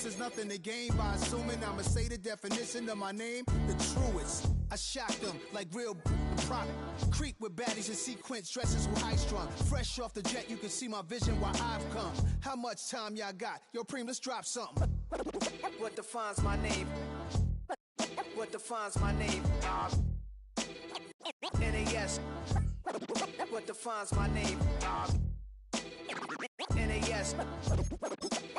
there's nothing to gain by assuming I'ma say the definition of my name, the truest. I shock them like real product. Creep with baddies in sequence, dresses with high strung. Fresh off the jet, you can see my vision where I've come. How much time y'all got? Yo, Preem, let's drop something. What defines my name? What defines my name? NAS. What defines my name? NAS.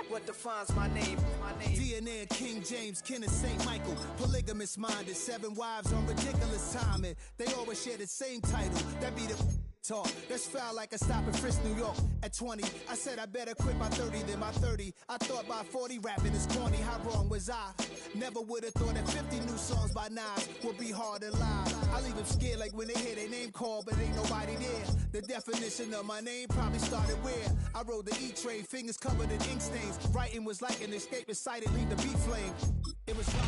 What defines my name? DNA of King James, kin of St. Michael. Polygamous minded, 7 wives on ridiculous timing. They always share the same title. That be the talk. That's foul like a stop in Frisk, New York. At 20, I said I better quit by 30 than by 30. I thought by 40 rapping is corny. How wrong was I? Never would have thought that 50 new songs by Nas would be hard to lie. I leave them scared like when they hear their name called, but ain't nobody there. The definition of my name probably started where I rode the E-train, fingers covered in ink stains. Writing was like an escape excited, leave the beat flame. It was like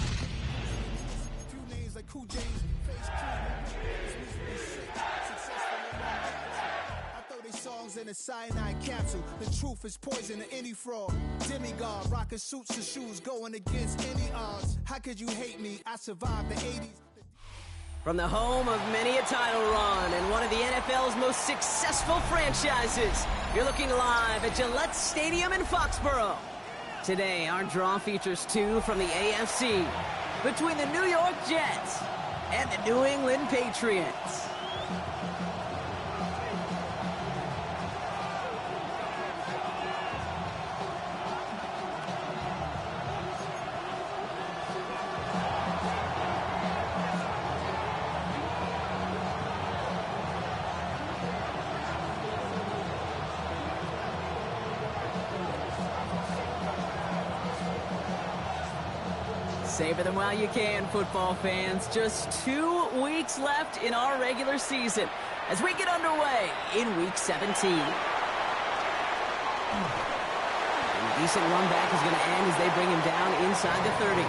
few names like Cool James, Face songs in a cyanide capsule. The truth is poison to any fraud. Demigod, rocking suits and shoes, going against any odds. How could you hate me? I survived the 80s. From the home of many a title run and one of the NFL's most successful franchises, you're looking live at Gillette Stadium in Foxborough. Today, our draw features 2 from the AFC between the New York Jets and the New England Patriots. Savor them while you can, football fans. Just 2 weeks left in our regular season as we get underway in Week 17. And a decent run back is going to end as they bring him down inside the 30.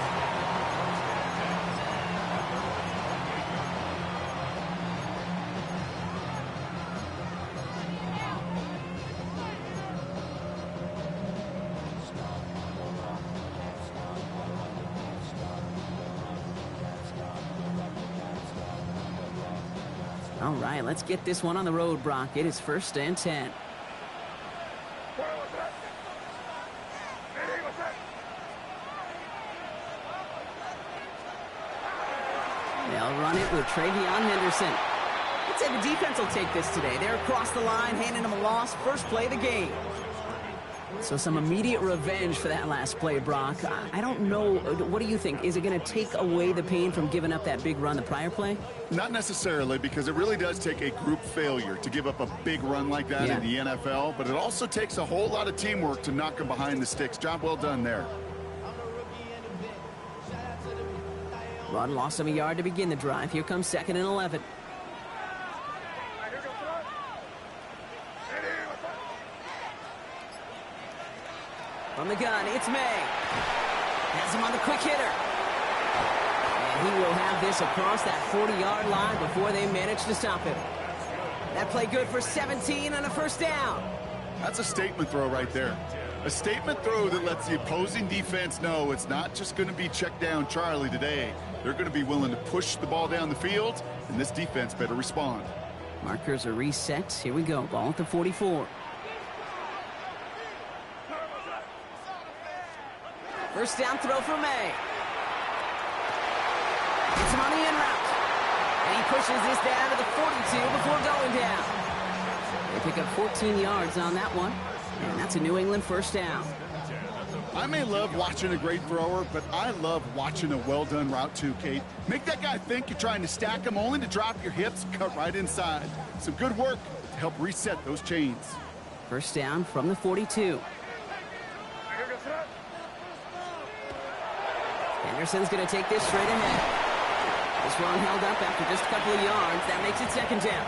All right, let's get this one on the road, Brock. It is 1st and 10. They'll run it with Travion Henderson. I'd say the defense will take this today. They're across the line, handing them a loss. First play of the game. So some immediate revenge for that last play, Brock. I don't know. What do you think? Is it going to take away the pain from giving up that big run the prior play? Not necessarily, because it really does take a group failure to give up a big run like that in the NFL, but it also takes a whole lot of teamwork to knock them behind the sticks. Job well done there. Run loss of a yard to begin the drive. Here comes 2nd and 11. From the gun, it's May. Has him on the quick hitter. And he will have this across that 40-yard line before they manage to stop him. That play good for 17 on a first down. That's a statement throw right there. A statement throw that lets the opposing defense know it's not just going to be check down Charlie today. They're going to be willing to push the ball down the field, and this defense better respond. Markers are reset. Here we go. Ball at the 44. First down throw for May. Gets him on the in route. And he pushes this down to the 42 before going down. They pick up 14 yards on that one. And that's a New England first down. I may love watching a great thrower, but I love watching a well-done route too, Kate. Make that guy think you're trying to stack him only to drop your hips, cut right inside. Some good work to help reset those chains. First down from the 42. Henderson's going to take this straight ahead. This run held up after just a couple of yards. That makes it 2nd down.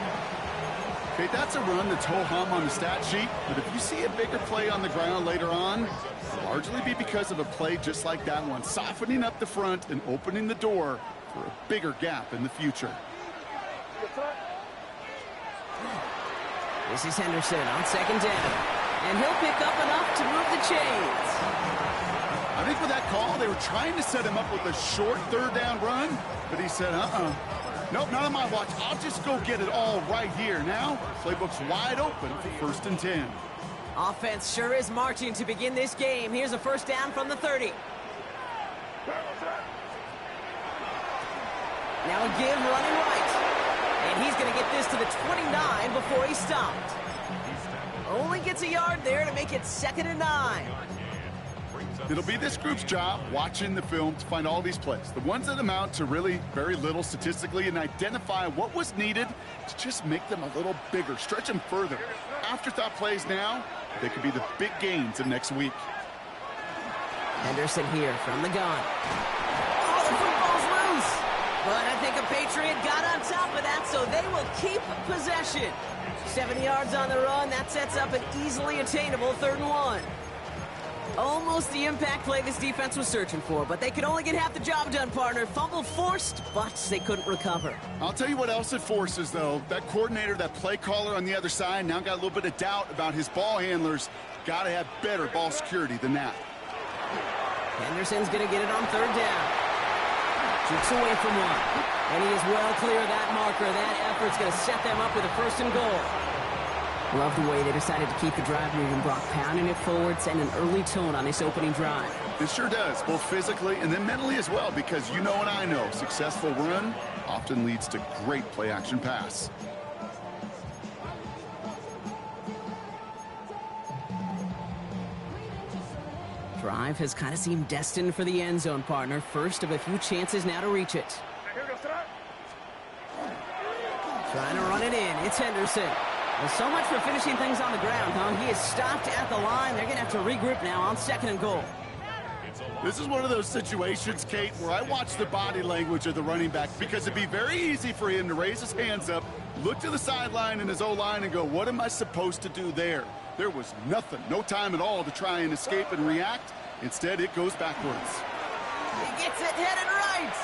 Okay, that's a run that's ho-hum on the stat sheet, but if you see a bigger play on the ground later on, it'll largely be because of a play just like that one, softening up the front and opening the door for a bigger gap in the future. This is Henderson on 2nd down, and he'll pick up enough to move the chains. I I think with that call, they were trying to set him up with a short third down run, but he said, nope, not on my watch. I'll just go get it all right here. Now, playbook's wide open for 1st and 10. Offense sure is marching to begin this game. Here's a first down from the 30. Now a give running right. And he's going to get this to the 29 before he's stopped. Only gets a yard there to make it 2nd and 9. It'll be this group's job watching the film to find all these plays, the ones that amount to really very little statistically, and identify what was needed to just make them a little bigger, stretch them further. Afterthought plays now, they could be the big gains of next week. Henderson here from the gun. Oh, the football's loose. But I think a Patriot got on top of that, so they will keep possession. 7 yards on the run. That sets up an easily attainable 3rd and 1. Almost the impact play this defense was searching for, but they could only get half the job done, partner. Fumble forced, but they couldn't recover. I'll tell you what else it forces, though. That coordinator, that play caller on the other side, now got a little bit of doubt about his ball handlers. Got to have better ball security than that. Henderson's going to get it on 3rd down. Jukes away from one. And he is well clear of that marker. That effort's going to set them up with a 1st and goal. Love the way they decided to keep the drive moving, Brock, pounding it forward, send an early tone on this opening drive. It sure does, both physically and then mentally as well, because you know and I know, successful run often leads to great play-action pass. Drive has kind of seemed destined for the end zone, partner. First of a few chances now to reach it. Trying to run it in. It's Henderson. Well, so much for finishing things on the ground, huh? He is stopped at the line. They're going to have to regroup now on 2nd and goal. This is one of those situations, Kate, where I watch the body language of the running back, because it'd be very easy for him to raise his hands up, look to the sideline and his O-line and go, what am I supposed to do there? There was nothing, no time at all to try and escape and react. Instead, it goes backwards. He gets it headed right.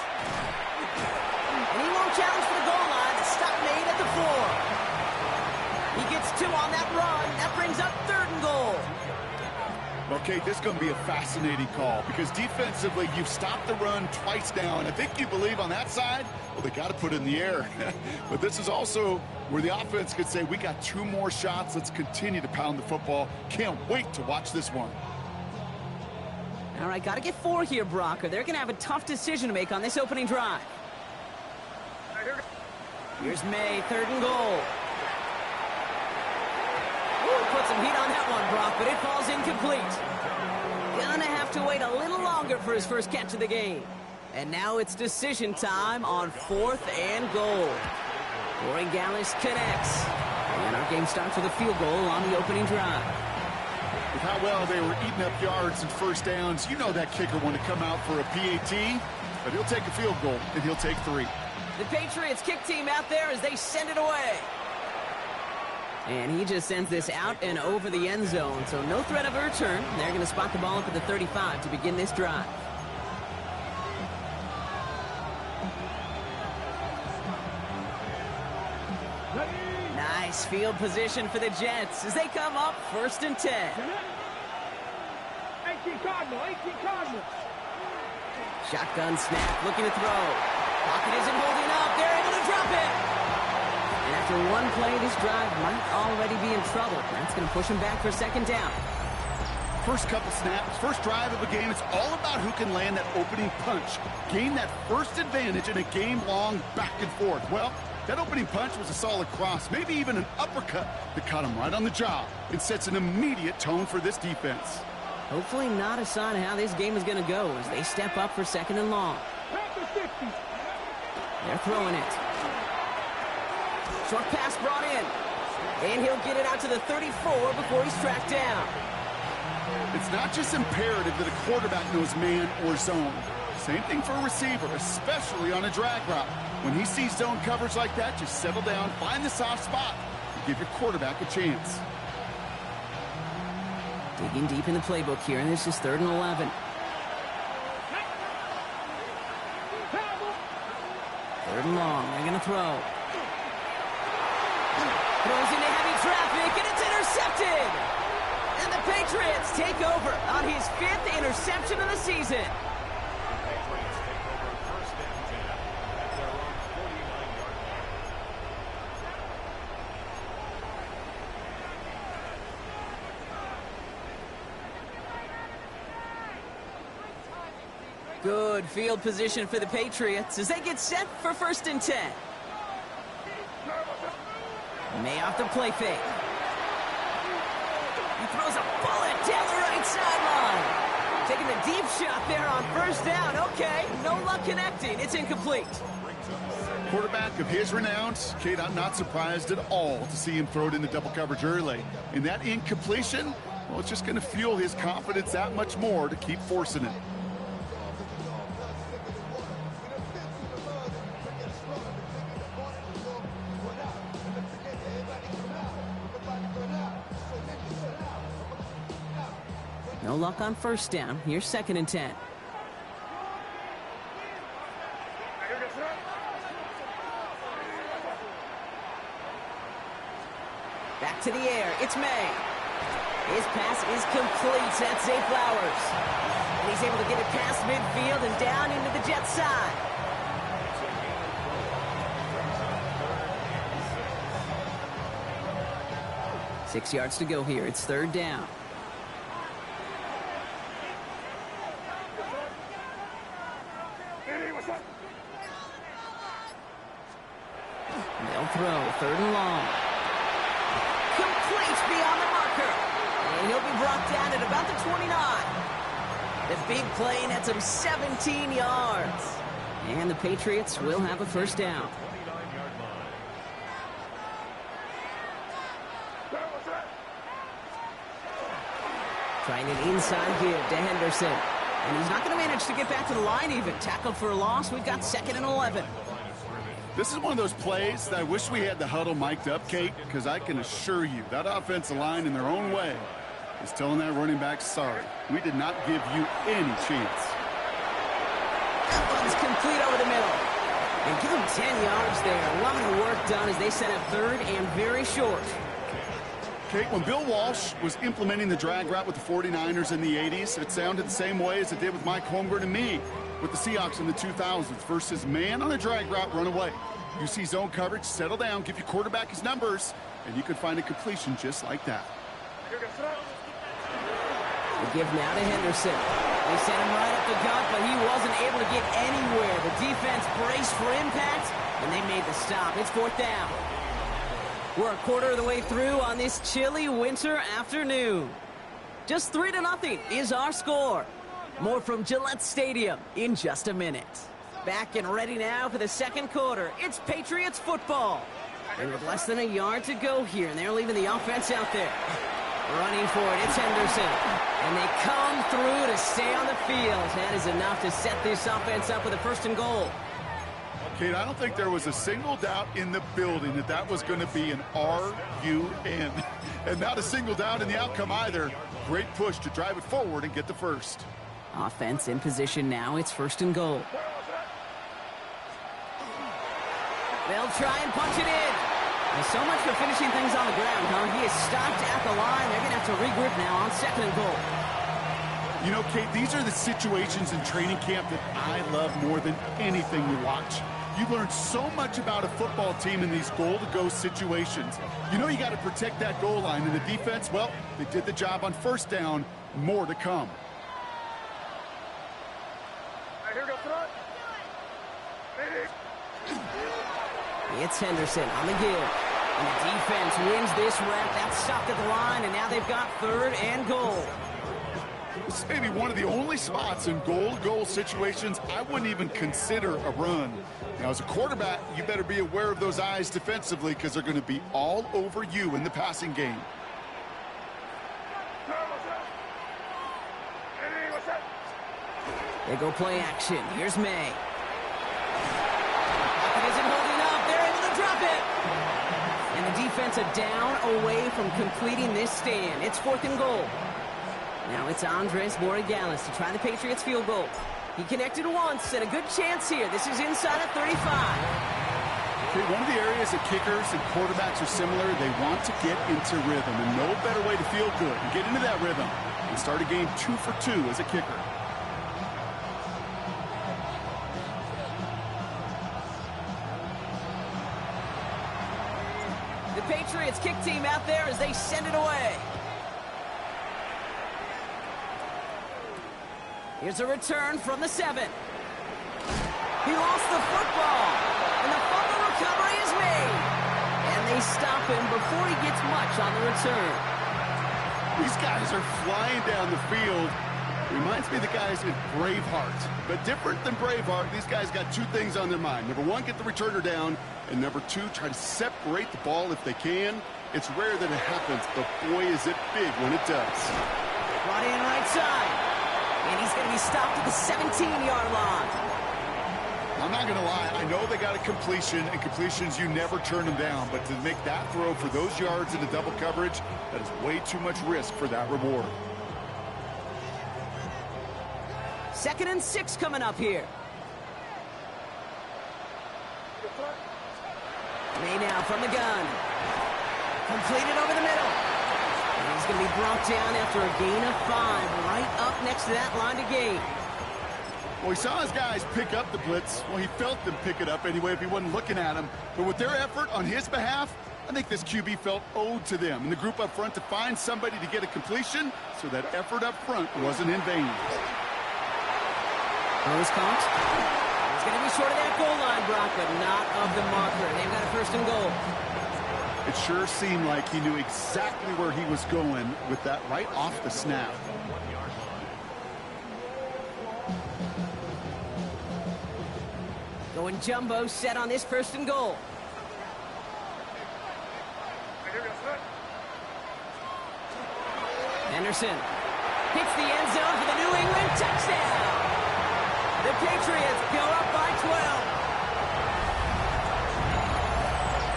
And he won't challenge for the goal line. The stop made at the 4. He gets 2 on that run. That brings up 3rd and goal. Well, Kate, this is going to be a fascinating call, because defensively, you've stopped the run twice now, and I think you believe on that side, well, they got to put it in the air. But this is also where the offense could say, we got 2 more shots. Let's continue to pound the football. Can't wait to watch this one. All right, got to get 4 here, Brock, or they're going to have a tough decision to make on this opening drive. Here's May, 3rd and goal. Put some heat on that one, Brock, but it falls incomplete. Gonna have to wait a little longer for his first catch of the game. And now it's decision time on 4th and goal. Corey Gallis connects. And our game starts with a field goal on the opening drive. With how well they were eating up yards and first downs, you know that kicker wanted to come out for a PAT, but he'll take a field goal, and he'll take 3. The Patriots kick team out there as they send it away. And he just sends this out and over the end zone, so no threat of a return. They're going to spot the ball up at the 35 to begin this drive. Nice field position for the Jets as they come up 1st and 10. 18 Cardinal. Shotgun snap, looking to throw. Pocket isn't holding up. They're able to drop it. And after one play, this drive might already be in trouble. That's going to push him back for 2nd down. First couple snaps, first drive of a game, it's all about who can land that opening punch. Gain that first advantage in a game-long back and forth. Well, that opening punch was a solid cross, maybe even an uppercut that caught him right on the job and sets an immediate tone for this defense. Hopefully not a sign of how this game is going to go as they step up for 2nd and long. They're throwing it. Short pass brought in. And he'll get it out to the 34 before he's tracked down. It's not just imperative that a quarterback knows man or zone. Same thing for a receiver, especially on a drag route. When he sees zone coverage like that, just settle down, find the soft spot, and give your quarterback a chance. Digging deep in the playbook here, and this is 3rd and 11. 3rd and long, they're going to throw. Throws into heavy traffic, and it's intercepted! And the Patriots take over on his 5th interception of the season. Good field position for the Patriots as they get set for 1st and 10. May off the play fake. He throws a bullet down the right sideline. Taking a deep shot there on 1st down. Okay, no luck connecting. It's incomplete. Quarterback of his renown, Kate, I'm not surprised at all to see him throw it in the double coverage early. And that incompletion, well, it's just going to fuel his confidence that much more to keep forcing it. No luck on 1st down. Here's 2nd and 10. Back to the air. It's May. His pass is complete. That's Zay Flowers. And he's able to get it past midfield and down into the Jets side. Six yards to go here. It's 3rd down. They'll throw. 3rd and long. Complete beyond the marker. And he'll be brought down at about the 29. The big play nets him 17 yards. And the Patriots will have a 1st down. Trying an inside give to Henderson. And he's not going to manage to get back to the line even. Tackled for a loss. We've got 2nd and 11. This is one of those plays that I wish we had the huddle mic'd up, Kate, because I can assure you that offensive line in their own way is telling that running back, sorry, we did not give you any chance. That one's complete over the middle. And give him 10 yards there. A lot of work done as they set up 3rd and very short. Kate, when Bill Walsh was implementing the drag route with the 49ers in the 80s, it sounded the same way as it did with Mike Holmgren and me with the Seahawks in the 2000s versus man on a drag route, run away. You see zone coverage, settle down, give your quarterback his numbers, and you can find a completion just like that. The give now to Henderson. They sent him right up the gut, but he wasn't able to get anywhere. The defense braced for impact, and they made the stop. It's 4th down. We're a quarter of the way through on this chilly winter afternoon. Just 3-0 is our score. More from Gillette Stadium in just a minute. Back and ready now for the 2nd quarter. It's Patriots football. And with less than a yard to go here, and they're leaving the offense out there. Running for it, it's Henderson. And they come through to stay on the field. That is enough to set this offense up with a 1st and goal. Kate, I don't think there was a single doubt in the building that that was going to be an RUN. And not a single doubt in the outcome either. Great push to drive it forward and get the 1st. Offense in position now. It's 1st and goal. They'll try and punch it in. And so much for finishing things on the ground, huh? He is stopped at the line. They're going to have to regroup now on 2nd and goal. You know, Kate, these are the situations in training camp that I love more than anything to watch. You learn so much about a football team in these goal-to-go situations. You know you got to protect that goal line, and the defense, well, they did the job on 1st down. More to come. It's Henderson on the give. And the defense wins this rep. That's stopped at the line, and now they've got 3rd and goal. This may be one of the only spots in goal-to-goal situations I wouldn't even consider a run. Now, as a quarterback, you better be aware of those eyes defensively because they're going to be all over you in the passing game. They go play action. Here's May. It isn't holding up. They're able to drop it. And the defense a down away from completing this stand. It's 4th and goal. Now it's Andres Borregales to try the Patriots field goal. He connected once and a good chance here. This is inside at 35. Okay, one of the areas that kickers and quarterbacks are similar, they want to get into rhythm, and no better way to feel good and get into that rhythm and start a game 2 for 2 as a kicker. The Patriots kick team out there as they send it away. Here's a return from the 7. He lost the football, and the fumble recovery is made. And they stop him before he gets much on the return. These guys are flying down the field. Reminds me of the guys in Braveheart. But different than Braveheart, these guys got 2 things on their mind. Number 1, get the returner down. And number 2, try to separate the ball if they can. It's rare that it happens, but boy, is it big when it does. Brought in right side. And he's going to be stopped at the 17-yard line. I'm not going to lie. I know they got a completion, and completions, you never turn them down. But to make that throw for those yards into double coverage, that is way too much risk for that reward. 2nd and 6 coming up here. May now from the gun. Completed over the middle. And he's going to be brought down after a gain of 5, right up next to that line to gain. Well, he saw his guys pick up the blitz. Well, he felt them pick it up anyway if he wasn't looking at him. But with their effort on his behalf, I think this QB felt owed to them and the group up front to find somebody to get a completion, so that effort up front wasn't in vain. Nose count. He's going to be short of that goal line, Brock, but not of the marker. They've got a 1st and goal. It sure seemed like he knew exactly where he was going with that right off the snap. Going jumbo set on this 1st and goal. Henderson hits the end zone for the New England touchdown. The Patriots go up by 12.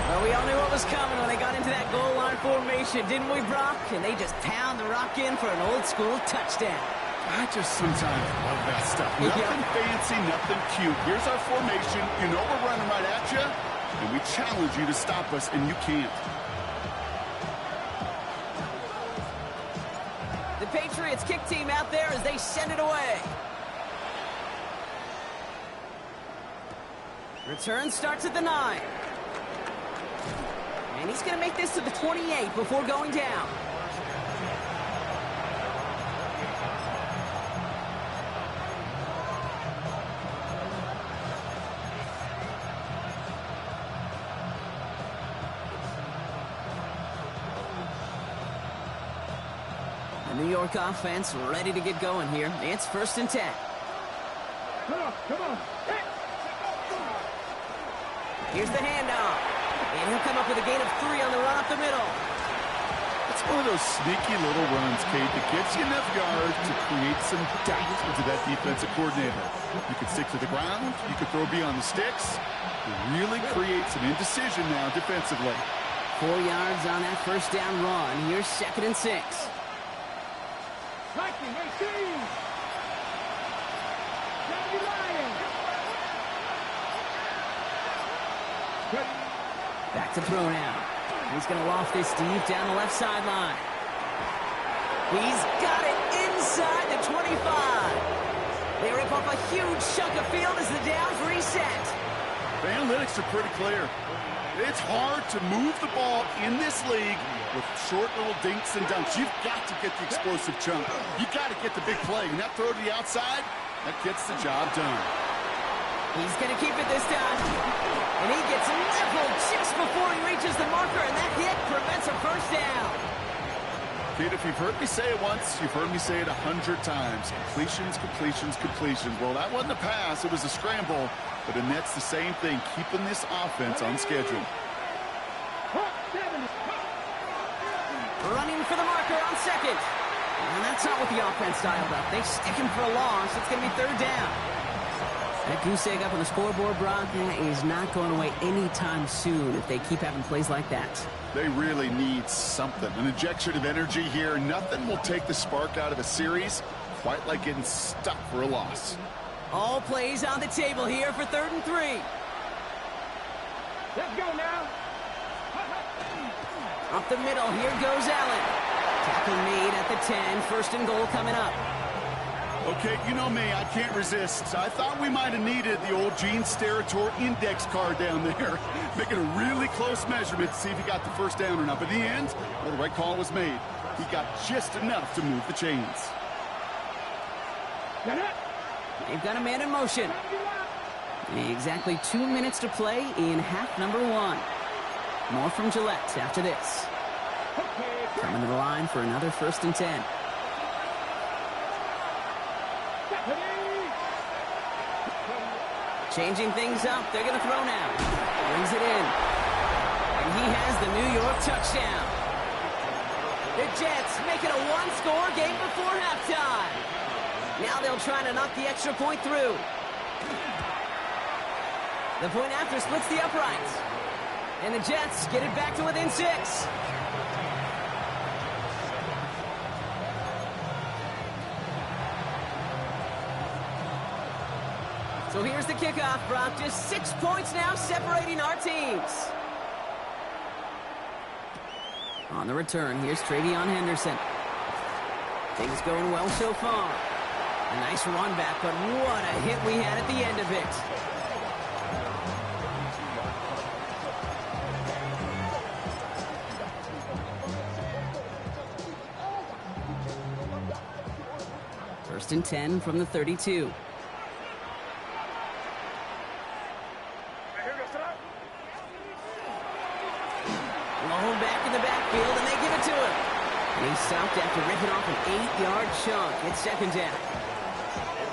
Well, we all knew what was coming when they got into that goal line formation, didn't we, Brock? And they just pound the rock in for an old-school touchdown. I just sometimes love that stuff. Nothing fancy, nothing cute. Here's our formation. You know we're running right at you, and we challenge you to stop us, and you can't. The Patriots kick team out there as they send it away. Return starts at the 9. And he's going to make this to the 28 before going down. The New York offense ready to get going here. It's 1st and 10. Come on. Here's the handoff. And he'll come up with a gain of 3 on the run up the middle. It's one of those sneaky little runs, Kate, that gives you enough yards to create some doubt into that defensive coordinator. You can stick to the ground. You can throw beyond the sticks. It really creates an indecision now defensively. 4 yards on that 1st down run. Here's 2nd and 6. Liking 18. Johnny Lion. Back to throw now. He's going to loft this deep down the left sideline. He's got it inside the 25. They rip off a huge chunk of field as the downs reset. The analytics are pretty clear. It's hard to move the ball in this league with short little dinks and dunks. You've got to get the explosive chunk. You've got to get the big play. And that throw to the outside, that gets the job done. He's going to keep it this time. And he gets leveled just before he reaches the marker, and that hit prevents a 1st down. Kid, if you've heard me say it once, you've heard me say it 100 times. Completions, completions, completions. Well, that wasn't a pass. It was a scramble. But the Nets, the same thing, keeping this offense on schedule. Running for the marker on 2nd. And that's not what the offense dialed up. They stick him for a loss. It's going to be 3rd down. That goose egg up on the scoreboard, Brock, is not going away anytime soon if they keep having plays like that. They really need something. An injection of energy here. Nothing will take the spark out of a series quite like getting stuck for a loss. All plays on the table here for 3rd and 3. Let's go now. Up the middle, here goes Allen. Tackle made at the 10, first and goal coming up. Okay, you know me, I can't resist. I thought we might have needed the old Gene Steratore index card down there, making a really close measurement to see if he got the first down or not. But in the end, well, the right call was made. He got just enough to move the chains. They've got a man in motion. Exactly 2 minutes to play in half number 1. More from Gillette after this. Coming to the line for another first and 10. Changing things up. They're going to throw now. Brings it in. And he has the New York touchdown. The Jets make it a one-score game before halftime. Now they'll try to knock the extra point through. The point after splits the uprights. And the Jets get it back to within 6. So here's the kickoff, Brock. Just 6 points now separating our teams. On the return, here's Travion Henderson. Things going well so far. A nice run back, but what a hit we had at the end of it. First and 10 from the 32. Long back in the backfield, and they give it to him. And he's stopped after ripping off an 8-yard chunk. It's second down.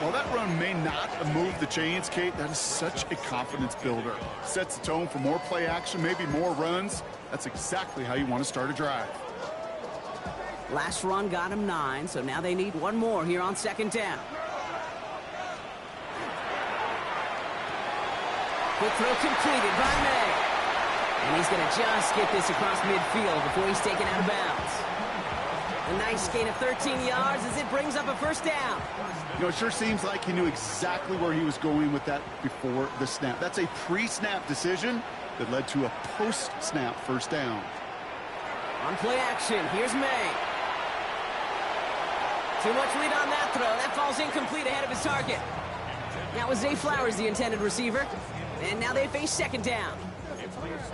Well, that run may not have moved the chains, Kate. That is such a confidence builder. Sets the tone for more play action, maybe more runs. That's exactly how you want to start a drive. Last run got him 9, so now they need one more here on second down. Quick throw completed by May. And he's going to just get this across midfield before he's taken out of bounds. A nice gain of 13 yards as it brings up a first down. You know, it sure seems like he knew exactly where he was going with that before the snap. That's a pre-snap decision that led to a post-snap first down. On play action, here's May. Too much lead on that throw. That falls incomplete ahead of his target. That was Zay Flowers, the intended receiver. And now they face second down.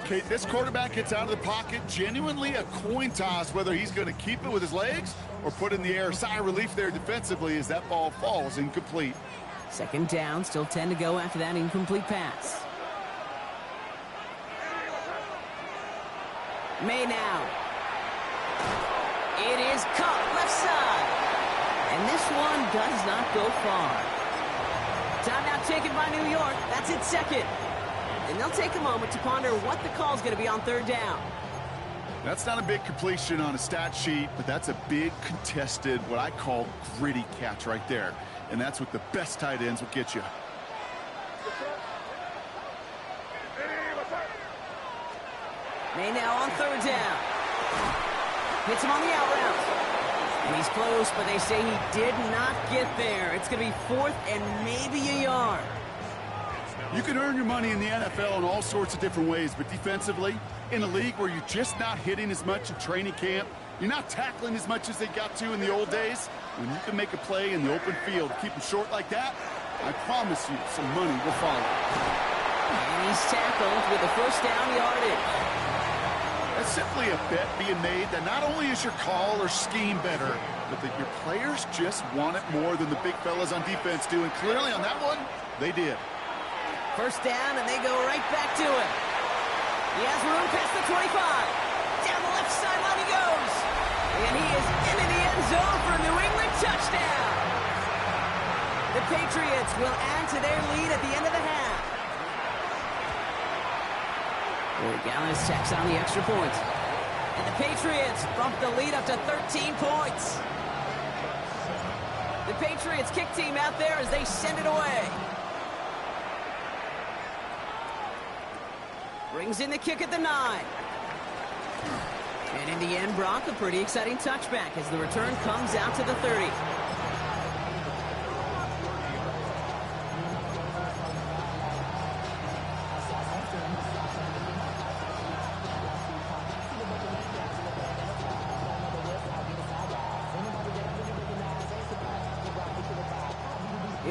Okay, this quarterback gets out of the pocket, genuinely a coin toss whether he's going to keep it with his legs or put it in the air. Sigh of relief there defensively as that ball falls incomplete. Second down, still 10 to go after that incomplete pass. May now. It is caught left side. And this one does not go far. Timeout taken by New York. That's its second. And they'll take a moment to ponder what the call is going to be on third down. That's not a big completion on a stat sheet, but that's a big contested, what I call gritty catch right there. And that's what the best tight ends will get you. May now on third down. Hits him on the out route. And he's close, but they say he did not get there. It's going to be fourth and maybe a yard. You can earn your money in the NFL in all sorts of different ways, but defensively, in a league where you're just not hitting as much in training camp, you're not tackling as much as they got to in the old days, when you can make a play in the open field, keep them short like that, I promise you some money will follow. And he's tackled with the first down yardage. That's simply a bet being made that not only is your call or scheme better, but that your players just want it more than the big fellas on defense do, and clearly on that one, they did. First down, and they go right back to it. He has room past the 25. Down the left sideline he goes. And he is into the end zone for a New England touchdown. The Patriots will add to their lead at the end of the half. Gallis tacks on the extra point. And the Patriots bump the lead up to 13 points. The Patriots kick team out there as they send it away. Brings in the kick at the 9. And in the end, Brock, a pretty exciting touchback as the return comes out to the 30.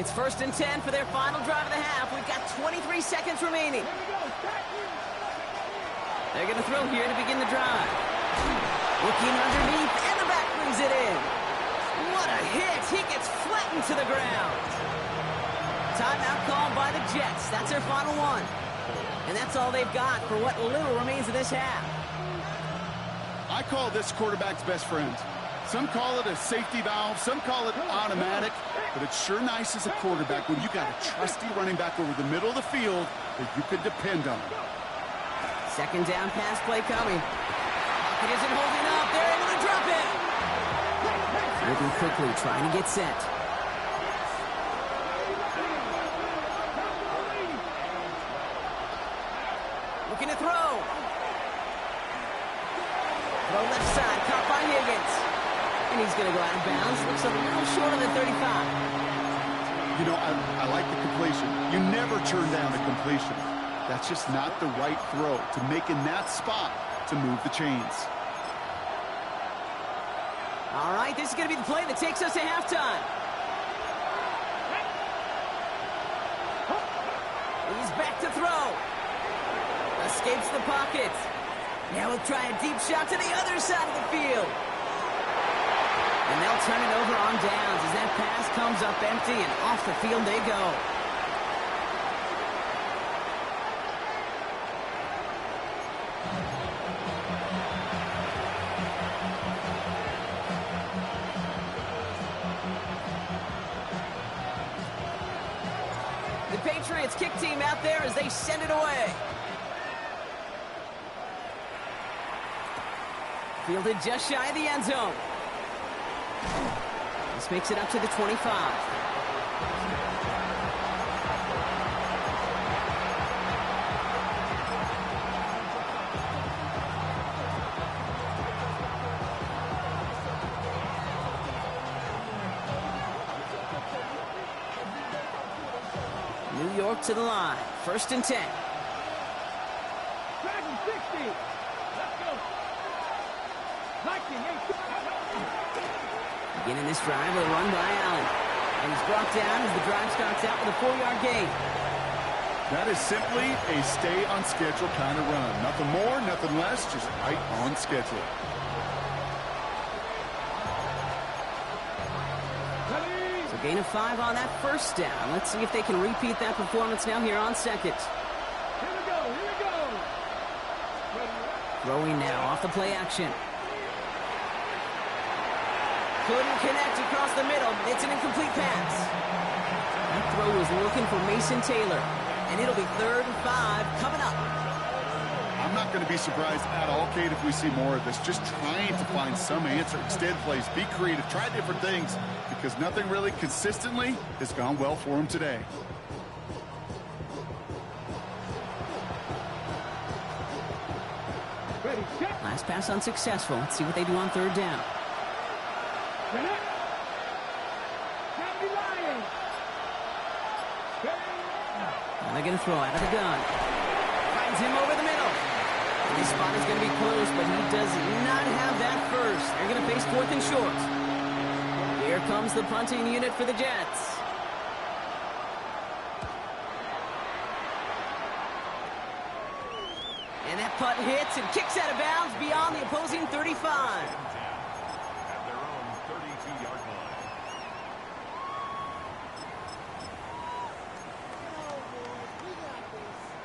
It's 1st and 10 for their final drive of the half. We've got 23 seconds remaining. They're going to throw here to begin the drive. Looking underneath, and the back brings it in. What a hit. He gets flattened to the ground. Timeout called by the Jets. That's their final one. And that's all they've got for what little remains of this half. I call this quarterback's best friend. Some call it a safety valve, some call it automatic, but it's sure nice as a quarterback when you got a trusty running back over the middle of the field that you can depend on. Second down pass play coming. It isn't holding up. They're able to drop it. Moving quickly, trying to get set. Looking to throw. Throw left side, caught by Higgins. And he's going to go out of bounds. Looks a little short of the 35. You know, I like the completion. You never turn down a completion. That's just not the right throw to make in that spot to move the chains. All right, this is going to be the play that takes us to halftime. He's back to throw. Escapes the pocket. Now he'll try a deep shot to the other side of the field. And they'll turn it over on downs as that pass comes up empty, and off the field they go. The Patriots kick team out there as they send it away. Fielded just shy of the end zone. This makes it up to the 25. New York to the line. 1st and 10. Dragon 60. Let's go. Beginning this drive with a run by Allen. And he's brought down as the drive starts out with a 4-yard gain. That is simply a stay-on-schedule kind of run. Nothing more, nothing less, just right on schedule. So gain of 5 on that first down. Let's see if they can repeat that performance now here on second. Here we go. Here we go. Throwing now off the play action. Couldn't connect across the middle. It's an incomplete pass. That throw was looking for Mason Taylor. And it'll be 3rd and 5 coming up. I'm not going to be surprised at all, Kate, if we see more of this. Just trying to find some answer. Extend plays. Be creative. Try different things. Because nothing really consistently has gone well for him today. Ready, check. Last pass unsuccessful. Let's see what they do on 3rd down. Connect. Now Lions. Now they're going to throw out of the gun. Finds him over the middle. And this spot is going to be close, but he does not have that first. They're going to face 4th and short. Here comes the punting unit for the Jets. And that punt hits and kicks out of bounds beyond the opposing 35. At their own 32-yard line.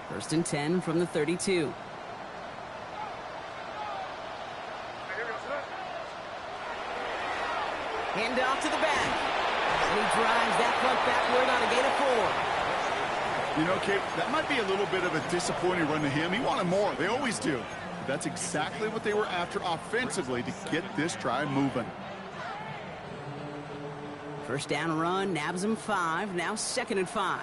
First and 10 from the 32. Hand off to the back. And he drives that punt backward on a gain of 4. You know, Kate, that might be a little bit of a disappointing run to him. He wanted more. They always do. But that's exactly what they were after offensively to get this drive moving. First down run, nabs him 5. Now 2nd and 5.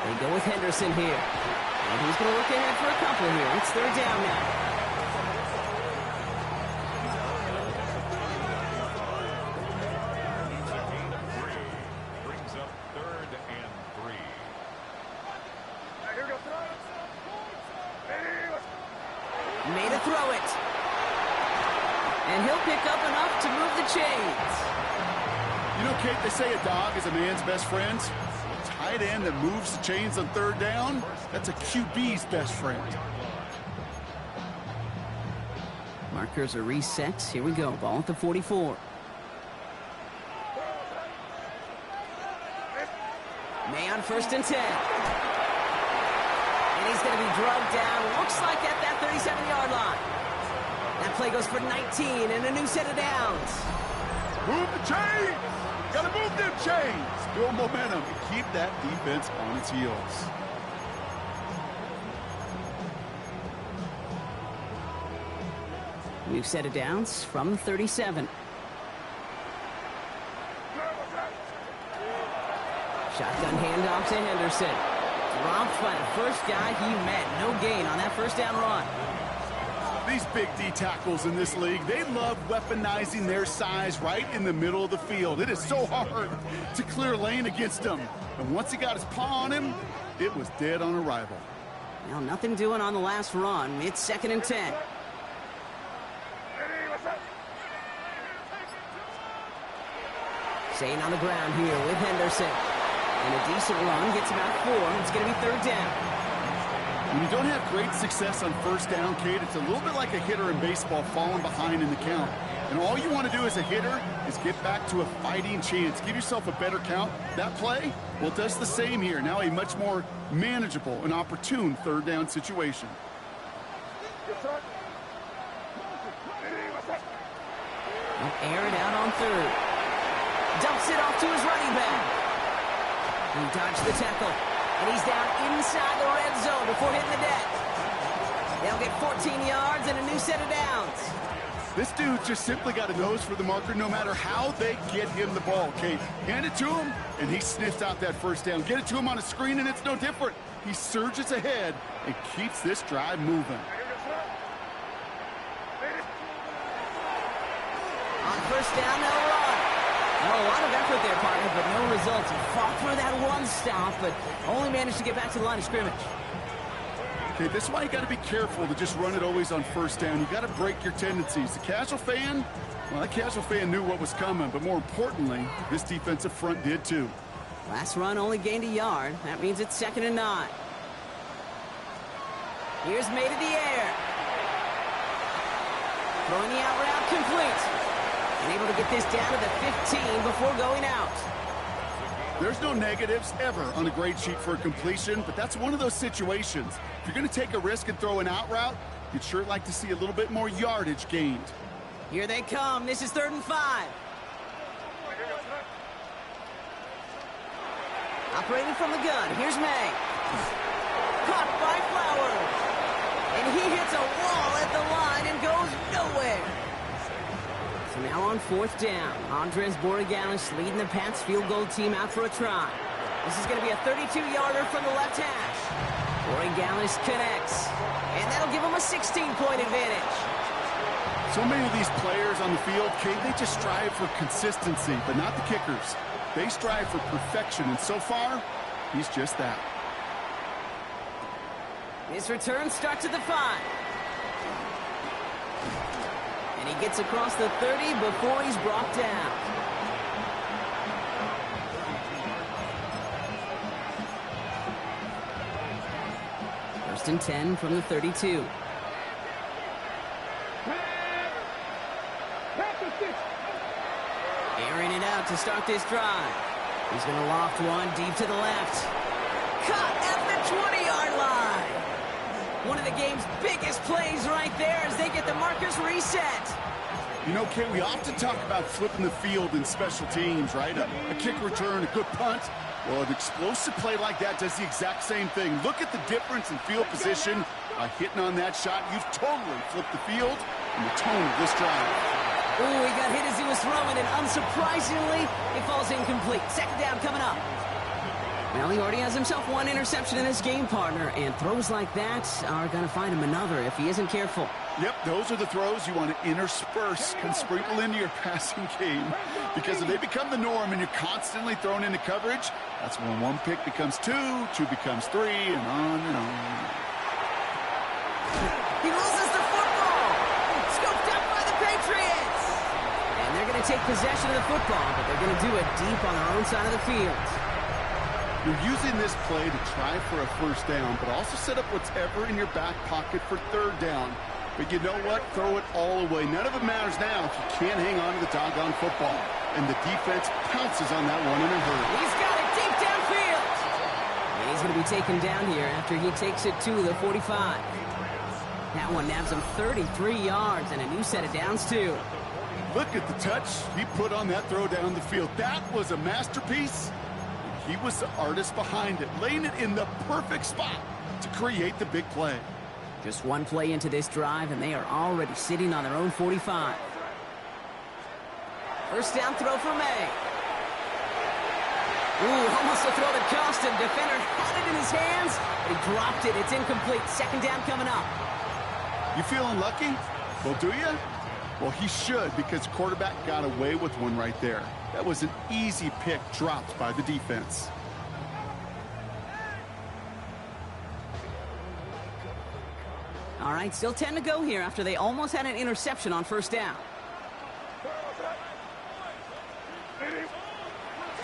They go with Henderson here. And he's going to look ahead for a couple here. It's 3rd down now. Brings up 3rd and 3. Made a throw it. And he'll pick up enough to move the chains. You know, Kate, they say a dog is a man's best friend. A tight end that moves the chains on third down, that's a QB's best friend. Markers are reset. Here we go. Ball at the 44. May on 1st and 10. And he's going to be drugged down. Looks like at that 37-yard line. That play goes for 19 and a new set of downs. Move the chains! Gotta move them chains! Build momentum and keep that defense on its heels. New set of downs from 37. Shotgun handoff to Henderson. Dropped by the first guy he met. No gain on that first down run. These big D tackles in this league, they love weaponizing their size right in the middle of the field. It is so hard to clear lane against them. And once he got his paw on him, it was dead on arrival. Well, nothing doing on the last run. It's 2nd and 10. Staying on the ground here with Henderson. And a decent run gets about 4. It's going to be 3rd down. When you don't have great success on first down, Kate, it's a little bit like a hitter in baseball falling behind in the count. And all you want to do as a hitter is get back to a fighting chance. Give yourself a better count. That play, well, it does the same here. Now a much more manageable and opportune 3rd down situation. Air it out on 3rd. Dumps it off to his running back. He dodged the tackle. And he's down inside the red zone before hitting the deck. They'll get 14 yards and a new set of downs. This dude just simply got a nose for the marker no matter how they get him the ball, Kate. Hand it to him, and he sniffs out that first down. Get it to him on a screen, and it's no different. He surges ahead and keeps this drive moving. On first down, they'll run. Well, a lot of effort there, partner, but no results. He fought for that one stop, but only managed to get back to the line of scrimmage. Okay, this is why you got to be careful to just run it always on first down. You got to break your tendencies. The casual fan, well, that casual fan knew what was coming, but more importantly, this defensive front did too. Last run only gained a yard. That means it's 2nd and 9. Here's May to the air. Throwing the out route complete. And able to get this down to the 15 before going out. There's no negatives ever on a grade sheet for a completion, but that's one of those situations. If you're going to take a risk and throw an out route, you'd sure like to see a little bit more yardage gained. Here they come. This is 3rd and 5. Operating from the gun. Here's May. Caught by Flowers. And he hits a wall at the line and goes nowhere. So now on 4th down, Andres Borregalis leading the Pats field goal team out for a try. This is going to be a 32-yarder from the left hash. Borregalis connects, and that'll give him a 16-point advantage. So many of these players on the field, Kate, they just strive for consistency, but not the kickers. They strive for perfection, and so far, he's just that. His return starts at the 5. And he gets across the 30 before he's brought down. First and 10 from the 32. Airing it out to start this drive. He's going to loft one deep to the left. Cut at the 20-yard line. One of the game's biggest plays right there as they get the markers reset. You know, Kate, we often talk about flipping the field in special teams, right? A kick return, a good punt. Well, an explosive play like that does the exact same thing. Look at the difference in field position. By hitting on that shot, you've totally flipped the field and the tone of this drive. Ooh, he got hit as he was throwing, and unsurprisingly, it falls incomplete. 2nd down coming up. Well, he already has himself one interception in his game, partner, and throws like that are going to find him another if he isn't careful. Yep, those are the throws you want to intersperse and sprinkle into your passing game. Because if they become the norm and you're constantly thrown into coverage, that's when one pick becomes 2, 2 becomes 3, and on and on. He loses the football. Scooped up by the Patriots. They're going to take possession of the football, but they're going to do it deep on their own side of the field. You're using this play to try for a first down, but also set up whatever in your back pocket for third down. But you know what? Throw it all away. None of it matters now if you can't hang on to the doggone football. And the defense pounces on that one in a hurry. He's got it deep downfield. And he's going to be taken down here after he takes it to the 45. That one nabs him 33 yards and a new set of downs, too. Look at the touch he put on that throw down the field. That was a masterpiece. He was the artist behind it, laying it in the perfect spot to create the big play. Just one play into this drive, and they are already sitting on their own 45. First down throw for May. Ooh, almost a throw that cost him. Defender had it in his hands, but he dropped it. It's incomplete. Second down coming up. You feeling lucky? Well, do you? Well, he should, because quarterback got away with one right there. That was an easy pick dropped by the defense. All right, still 10 to go here after they almost had an interception on first down.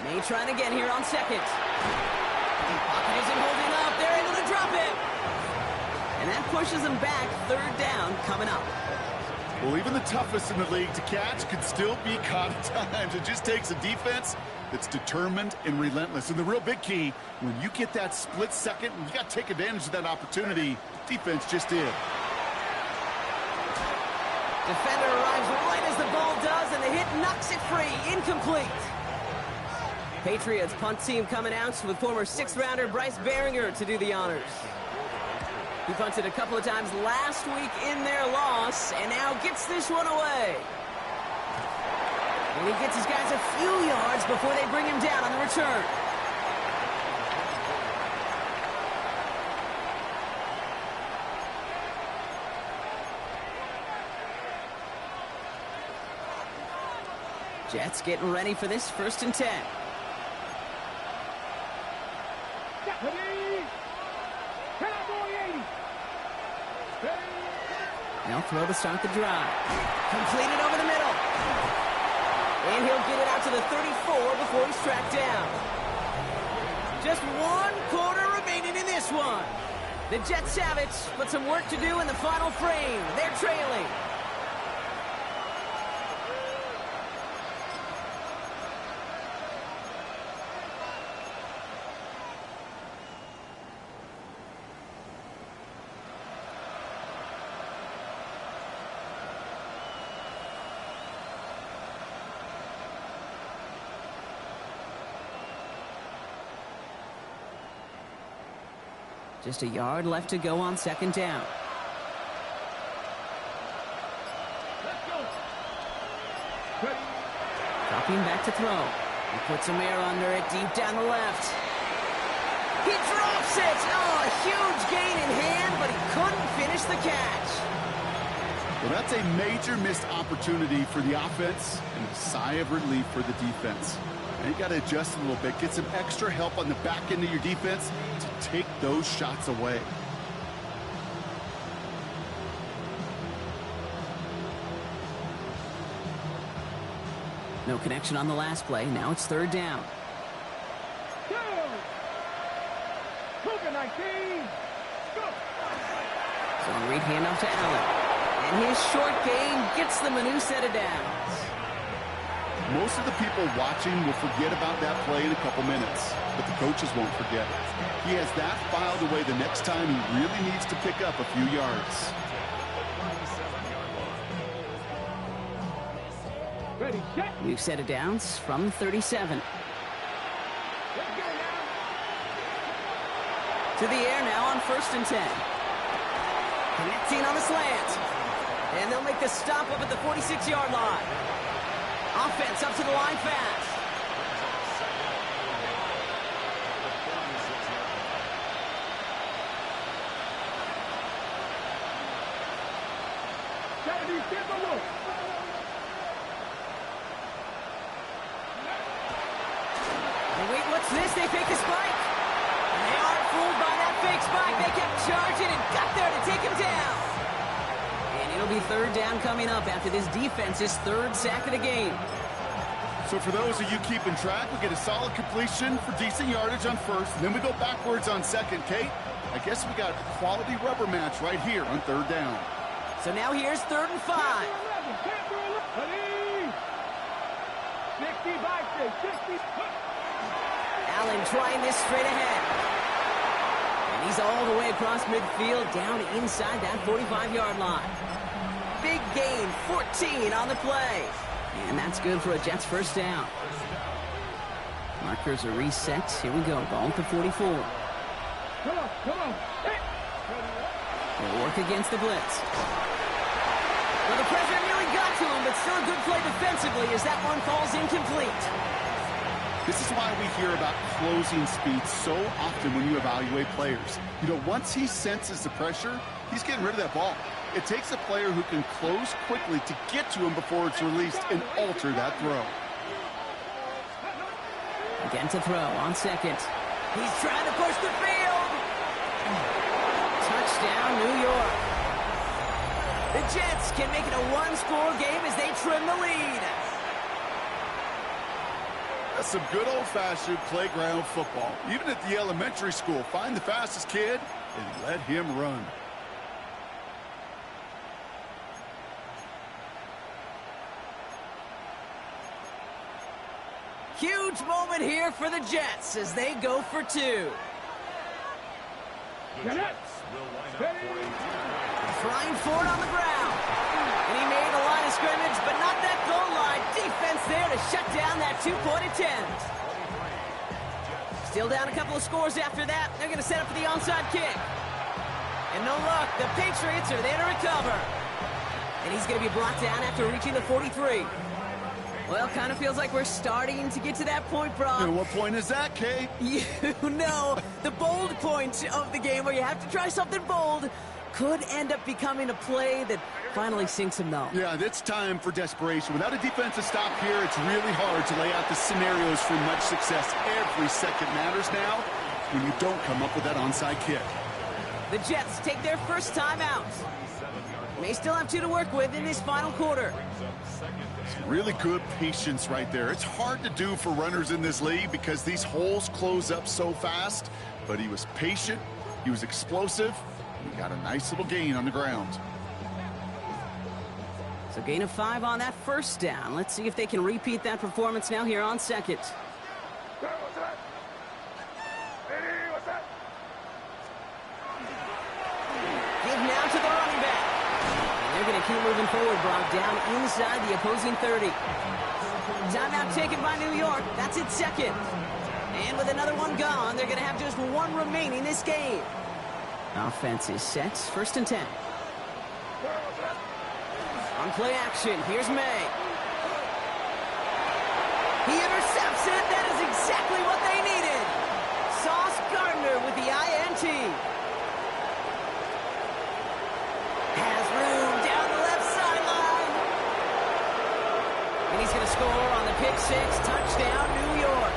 May trying again here on second. Pocket isn't holding up. They're able to drop it. And that pushes them back. Third down coming up. Well, even the toughest in the league to catch could still be caught at times. It just takes a defense that's determined and relentless. And the real big key, when you get that split second, you got to take advantage of that opportunity. Defense just did. Defender arrives right as the ball does, and the hit knocks it free. Incomplete. Patriots punt team coming out with former sixth-rounder Bryce Behringer to do the honors. He punted a couple of times last week in their loss, and now gets this one away. And he gets his guys a few yards before they bring him down on the return. Jets getting ready for this 1st and 10. They'll throw to start the drive. Completed over the middle. And he'll get it out to the 34 before he's tracked down. Just 1 quarter remaining in this one. The Jets have it, but some work to do in the final frame. They're trailing. Just a yard left to go on second down. Dropping back to throw. He puts some air under it deep down the left. He drops it! Oh, a huge gain in hand, but he couldn't finish the catch. Well, that's a major missed opportunity for the offense and a sigh of relief for the defense. And you got to adjust a little bit, get some extra help on the back end of your defense to take those shots away. No connection on the last play. Now it's third down. So Reed handoff to Allen. And his short gain gets them a new set of downs. Most of the people watching will forget about that play in a couple minutes, but the coaches won't forget. He has that filed away the next time he really needs to pick up a few yards. Ready, set. New set of downs from 37. To the air now on 1st and 10. Connecting on the slant. And they'll make the stop up at the 46-yard line. Offense up to the line fast. And wait, what's this? They fake the spike. And they aren't fooled by that fake spike. They kept charging and got there to take him down. And It'll be third down coming up after this defense's third sack of the game. So for those of you keeping track, we get a solid completion for decent yardage on first, and then we go backwards on second. Kate, I guess we got a quality rubber match right here on third down. So now here's 3rd and 5. 60. Allen trying this straight ahead. And he's all the way across midfield, down inside that 45-yard line. Big gain, 14 on the play. And that's good for a Jets first down. Markers are reset. Here we go, ball at the 44. Come on. Hey. They'll work against the blitz. Well, the pressure nearly got to him, but still a good play defensively as that one falls incomplete. This is why we hear about closing speed so often when you evaluate players. You know, once he senses the pressure, he's getting rid of that ball. It takes a player who can close quickly to get to him before it's released and alter that throw. Again to throw on second. He's trying to push the field. Touchdown, New York. The Jets can make it a one-score game as they trim the lead. That's some good old-fashioned playground football. Even at the elementary school, find the fastest kid and let him run. Huge moment here for the Jets as they go for 2. The Jets will line up for a Trying for it on the ground. And he made a line of scrimmage, but not that goal line. Defense there to shut down that two-point attempt. Still down a couple of scores after that. They're going to set up for the onside kick. And no luck. The Patriots are there to recover. And he's going to be brought down after reaching the 43. Well, kind of feels like we're starting to get to that point, Brock. And what point is that, Kate? You know, the bold point of the game where you have to try something bold could end up becoming a play that finally sinks him, though. Yeah, it's time for desperation. Without a defensive stop here, it's really hard to lay out the scenarios for much success. Every second matters now when you don't come up with that onside kick. The Jets take their first time out. May still have 2 to work with in this final quarter. Really good patience right there. It's hard to do for runners in this league because these holes close up so fast. But he was patient, he was explosive, and he got a nice little gain on the ground. So gain of 5 on that first down. Let's see if they can repeat that performance now here on second. Give now to the running back. They're going to keep moving forward, Brock, down inside the opposing 30. Timeout taken by New York. That's its second. And with another one gone, they're going to have just 1 remaining this game. Offense is set. 1st and 10. On play action, here's May. He intercepts it. That is exactly what they needed. Sauce Gardner with the INT. Has room down the left sideline. And he's going to score on the pick 6. Touchdown, New York.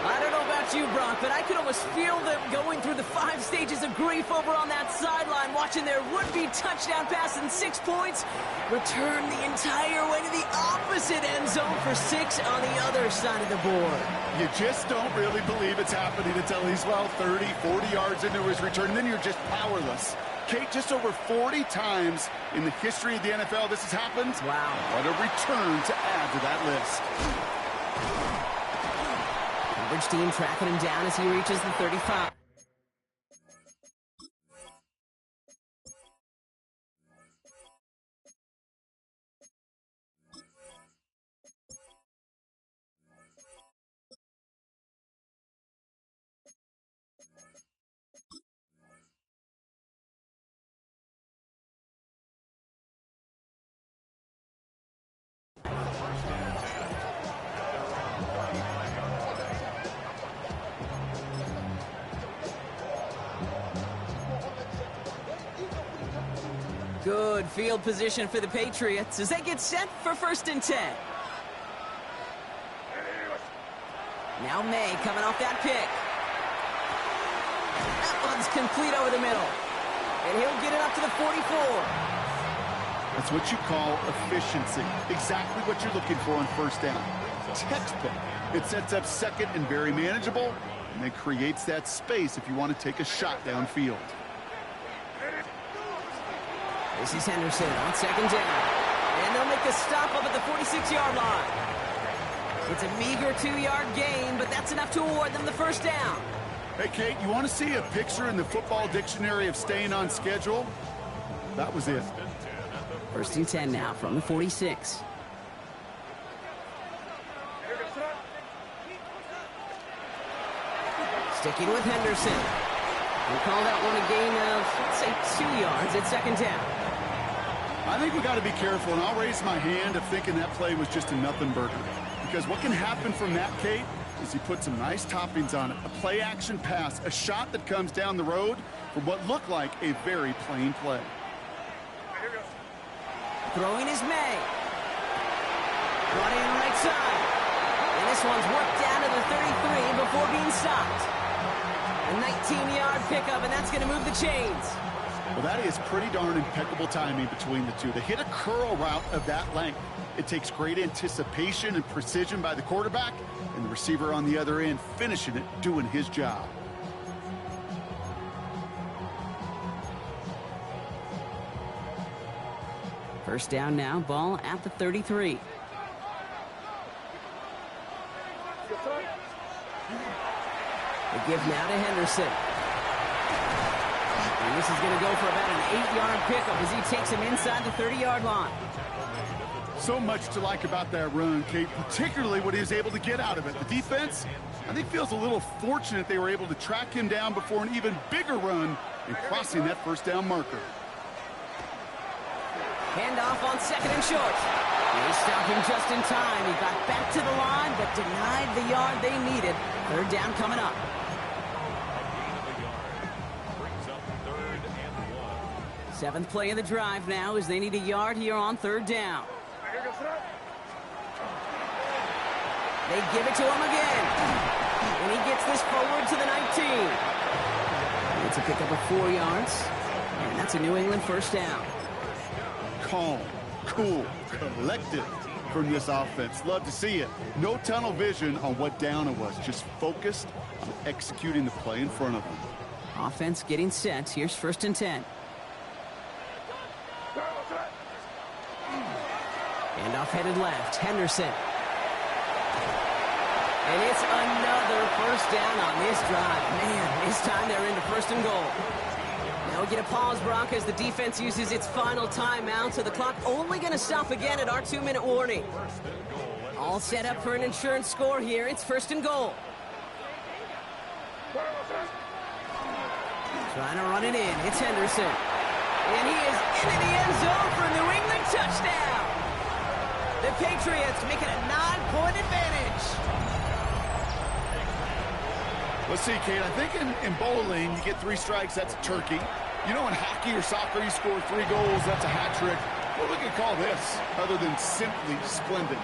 I don't know about you, Brock, but I could almost feel them going through the 5 stages of grief over on that sideline, watching their would-be touchdown pass in 6 points return the entire way to the opposite end zone for 6 on the other side of the board. You just don't really believe it's happening until he's, well, 30, 40 yards into his return, and then you're just powerless. Kate, just over 40 times in the history of the NFL this has happened. Wow. What a return to add to that list. Coverage team tracking him down as he reaches the 35. Good field position for the Patriots as they get set for 1st and 10. Now May coming off that pick. That one's complete over the middle. And he'll get it up to the 44. That's what you call efficiency. Exactly what you're looking for on first down. Textbook. It sets up second and very manageable, and it creates that space if you want to take a shot downfield. This is Henderson on second down. And they'll make the stop up at the 46-yard line. It's a meager 2-yard gain, but that's enough to award them the first down. Hey, Kate, you want to see a picture in the football dictionary of staying on schedule? That was it. First and 10 now from the 46. Sticking with Henderson. We'll call that one a gain of, let's say, 2 yards at second down. I think we got to be careful, and I'll raise my hand of thinking that play was just a nothing burger. Because what can happen from that, Kate, is you put some nice toppings on it. A play-action pass, a shot that comes down the road from what looked like a very plain play. Throwing is May. Running right side. And this one's worked down to the 33 before being stopped. A 19-yard pickup, and that's going to move the chains. Well, that is pretty darn impeccable timing between the two. They hit a curl route of that length. It takes great anticipation and precision by the quarterback, and the receiver on the other end finishing it, doing his job. First down now, ball at the 33. The give now to Henderson. And this is going to go for about an 8-yard pickup as he takes him inside the 30-yard line. So much to like about that run, Kate, particularly what he was able to get out of it. The defense, I think, feels a little fortunate they were able to track him down before an even bigger run and crossing that first down marker. Handoff on second and short. They stopped him just in time. He got back to the line, but denied the yard they needed. Third down coming up. Seventh play of the drive now as they need a yard here on third down. They give it to him again. And he gets this forward to the 19. It's a pickup of 4 yards. And that's a New England first down. Calm, cool, collected from this offense. Love to see it. No tunnel vision on what down it was. Just focused on executing the play in front of them. Offense getting set. Here's first and 10. Handoff headed left. Henderson. And it's another first down on this drive. Man, this time they're into first and goal. Now we get a pause, Brock, as the defense uses its final timeout, so the clock only going to stop again at our 2-minute warning. All set up for an insurance score here. It's first and goal. Trying to run it in. It's Henderson. And he is into the end zone for a New England touchdown. The Patriots make it a 9-point advantage. Let's see, Kate, I think in bowling, you get 3 strikes, that's a turkey. You know, in hockey or soccer, you score 3 goals, that's a hat trick. What are we going to call this, other than simply splendid?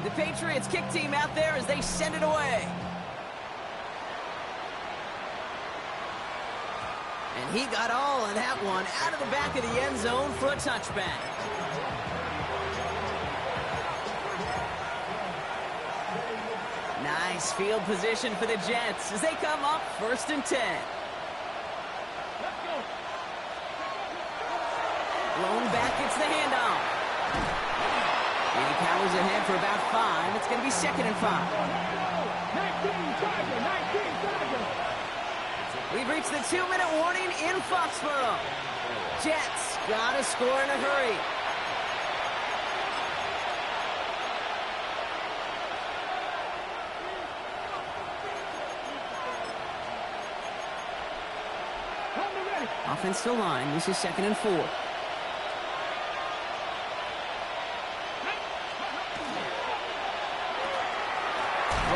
The Patriots kick team out there as they send it away. And he got all of that one out of the back of the end zone for a touchback. Nice field position for the Jets as they come up first and 10. Blown back, it's the handoff. And he powers ahead for about 5. It's going to be second and 5. 19 Charger. We've reached the 2-minute warning in Foxborough. Jets got to score in a hurry. Offense still line. This is second and 4.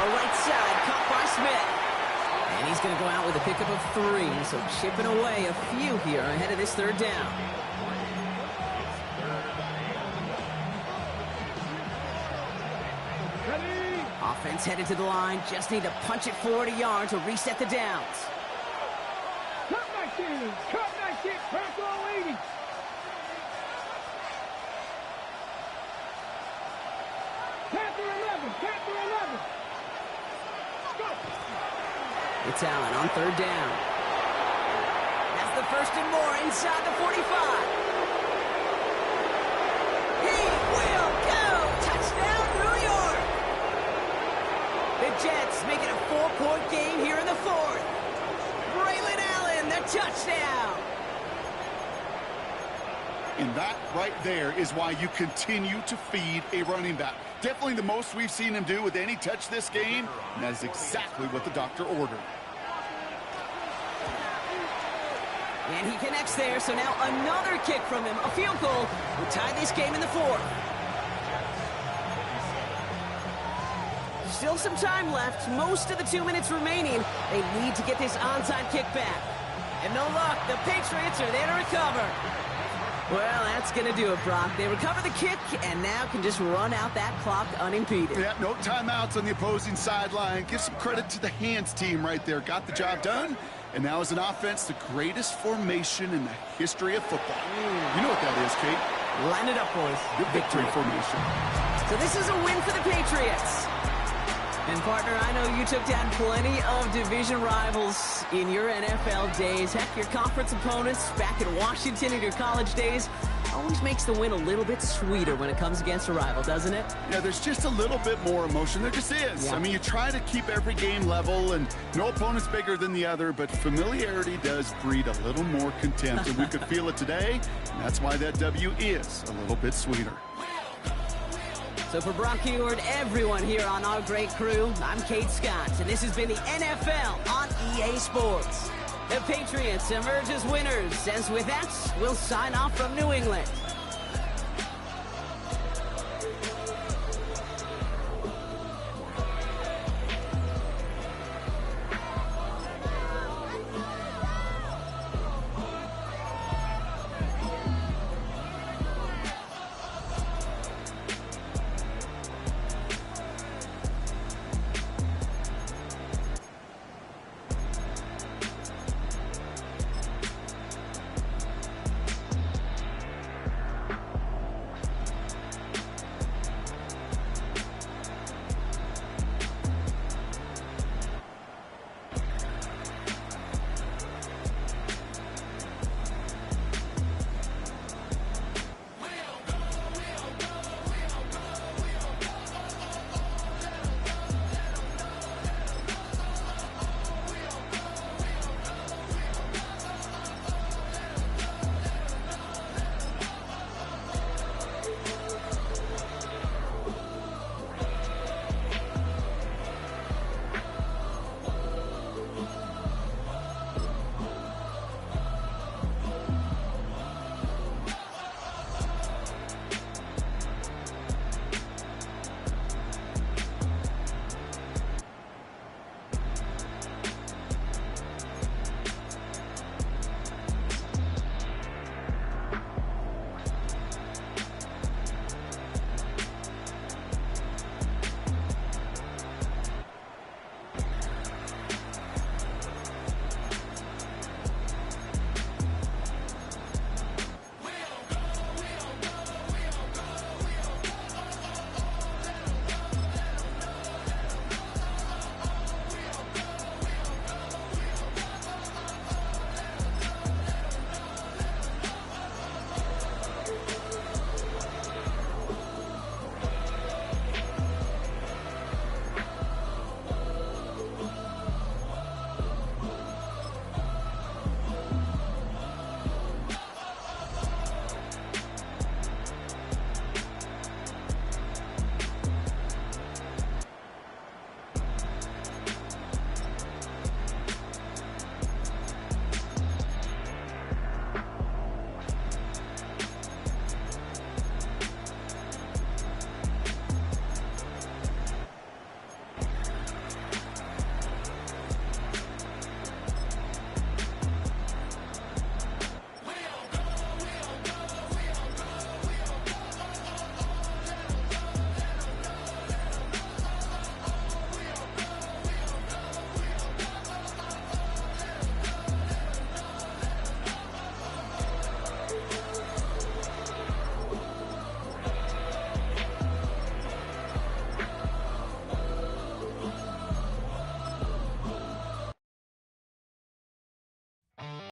Right side, caught by Smith. And he's going to go out with a pickup of 3. So chipping away a few here ahead of this third down. Offense headed to the line. Just need to punch it forward a yard to reset the downs. Cut 19. Cut 19. Press all 80. Panther 11. Panther 11. Go. It's Allen on third down. That's the first and more inside the 45. He will go! Touchdown, New York! The Jets make it a 4-point game here in the fourth. Braylon Allen, the touchdown! And that right there is why you continue to feed a running back. Definitely the most we've seen him do with any touch this game, and that is exactly what the doctor ordered. And he connects there, so now another kick from him. A field goal will tie this game in the fourth. Still some time left, most of the 2 minutes remaining. They need to get this onside kick back. And no luck, the Patriots are there to recover. Well, that's going to do it, Brock. They recover the kick and now can just run out that clock unimpeded. Yeah, no timeouts on the opposing sideline. Give some credit to the hands team right there. Got the job done. And now as an offense, the greatest formation in the history of football. You know what that is, Kate? Line it up, boys. The victory formation. So this is a win for the Patriots. And partner, I know you took down plenty of division rivals in your NFL days. Heck, your conference opponents back in Washington in your college days always makes the win a little bit sweeter when it comes against a rival, doesn't it? Yeah, there's just a little bit more emotion. There just is. Yeah. I mean, you try to keep every game level, and no opponent's bigger than the other, but familiarity does breed a little more contempt, and we could feel it today, and that's why that W is a little bit sweeter. So for Brock Ewart, everyone here on our great crew, I'm Kate Scott, and this has been the NFL on EA Sports. The Patriots emerge as winners, as with that, we'll sign off from New England.